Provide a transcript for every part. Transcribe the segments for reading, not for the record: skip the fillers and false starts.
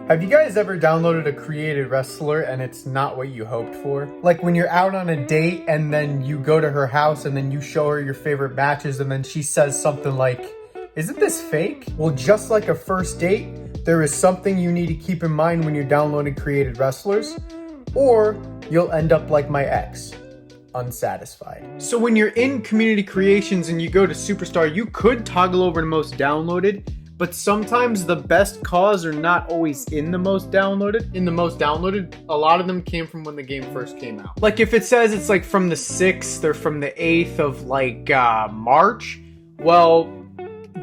Have you guys ever downloaded a created wrestler and it's not what you hoped for? Like when you're out on a date and then you go to her house and then you show her your favorite matches and then she says something like, "Isn't this fake?" Well, just like a first date, there is something you need to keep in mind when you're downloading created wrestlers, or you'll end up like my ex, unsatisfied. So when you're in community creations and you go to Superstar, you could toggle over to most downloaded, but sometimes the best CAWs are not always in the most downloaded. In the most downloaded, a lot of them came from when the game first came out. Like if it says it's like from the 6th or from the 8th of like March, well,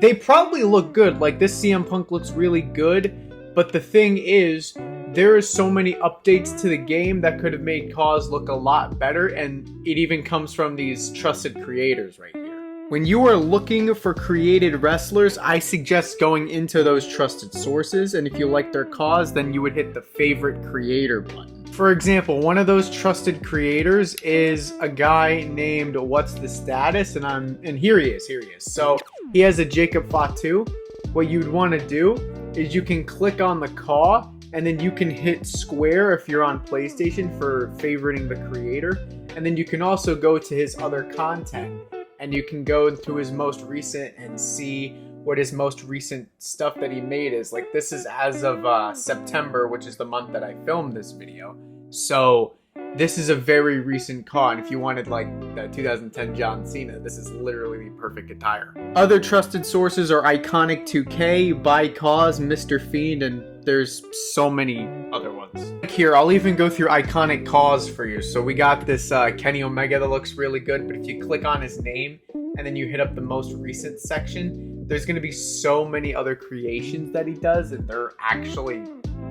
they probably look good. Like this CM Punk looks really good, but the thing is, there are so many updates to the game that could have made CAWs look a lot better, and it even comes from these trusted creators right here. When you are looking for created wrestlers, I suggest going into those trusted sources, and if you like their CAWs, then you would hit the favorite creator button. For example, one of those trusted creators is a guy named What's the Status, and here he is. So he has a Jacob Fatu. What you'd want to do is you can click on the CAW, and then you can hit square if you're on PlayStation for favoriting the creator, and then you can also go to his other content. And you can go into his most recent and see what his most recent stuff that he made is. Like this is as of September, which is the month that I filmed this video. So this is a very recent CAW, and if you wanted like the 2010 John Cena, this is literally the perfect attire. Other trusted sources are Iconic 2K, Buy CAWs, Mr. Fiend, and there's so many other ones. Here, I'll even go through iconic CAWs for you. So we got this Kenny Omega that looks really good, but if you click on his name and then you hit up the most recent section, there's going to be so many other creations that he does, and they're actually,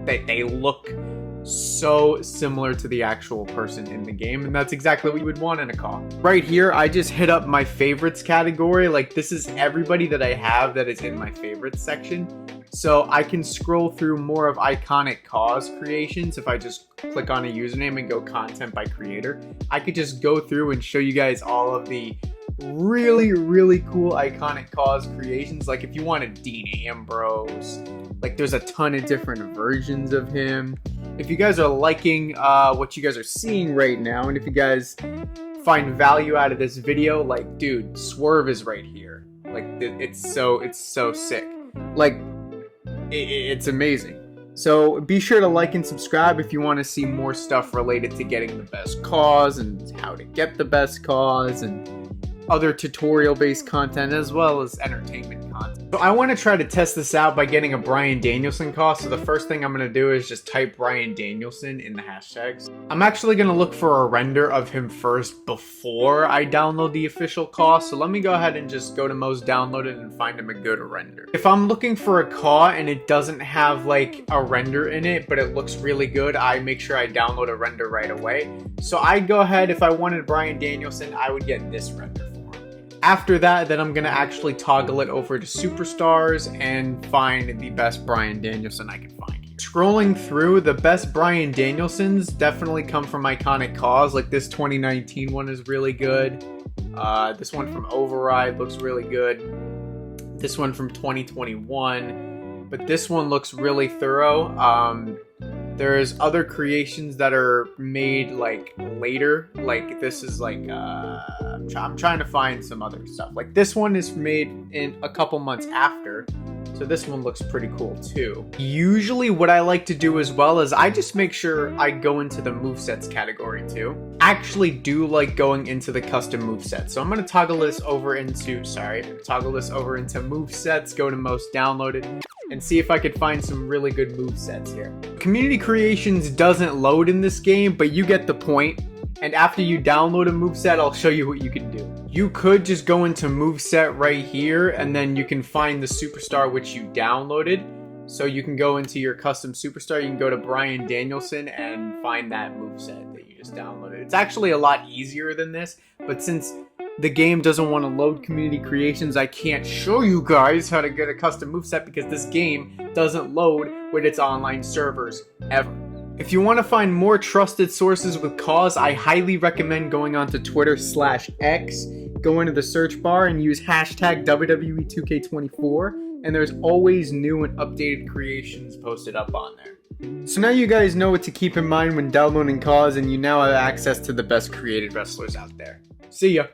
they look so similar to the actual person in the game, and that's exactly what you would want in a CAW. Right here, I just hit up my favorites category. Like this is everybody that I have that is in my favorites section. So I can scroll through more of iconic CAWs creations. If I just click on a username and go content by creator, I could just go through and show you guys all of the really cool iconic CAWs creations. Like if you wanted Dean Ambrose, like there's a ton of different versions of him. If you guys are liking what you guys are seeing right now, and if you guys find value out of this video, like dude, Swerve is right here. Like it's so sick. Like it's amazing. So be sure to like and subscribe if you want to see more stuff related to getting the best CAWs and how to get the best CAWs and other tutorial based content as well as entertainment content. So I want to try to test this out by getting a Bryan Danielson CAW. So the first thing I'm going to do is just type Bryan Danielson in the hashtags. I'm actually going to look for a render of him first before I download the official CAW. So let me go ahead and just go to most downloaded and find him a good render. If I'm looking for a CAW and it doesn't have like a render in it, but it looks really good, I make sure I download a render right away. So I'd go ahead, if I wanted Bryan Danielson, I would get this render. After that, then I'm going to actually toggle it over to Superstars and find the best Bryan Danielson I can find here. Scrolling through, the best Bryan Danielsons definitely come from iconic CAWs. Like this 2019 one is really good. This one from Override looks really good. This one from 2021. But this one looks really thorough. There's other creations that are made like later. Like this is like I'm trying to find some other stuff. Like this one is made in a couple months after, so this one looks pretty cool too. Usually what I like to do as well is I just make sure I go into the movesets category too. I actually do like going into the custom movesets, so I'm going to toggle this over into movesets, go to most downloaded, and see if I could find some really good movesets here. Community Creations doesn't load in this game, but you get the point. And after you download a moveset, I'll show you what you can do. You could just go into moveset right here, and then you can find the superstar which you downloaded. So you can go into your custom superstar, you can go to Bryan Danielson and find that moveset that you just downloaded. It's actually a lot easier than this, but since the game doesn't want to load community creations, I can't show you guys how to get a custom moveset because this game doesn't load with its online servers ever. If you want to find more trusted sources with CAWs, I highly recommend going onto Twitter/X, go into the search bar and use hashtag WWE 2K24. and there's always new and updated creations posted up on there. So now you guys know what to keep in mind when downloading CAWs, and you now have access to the best created wrestlers out there. See ya!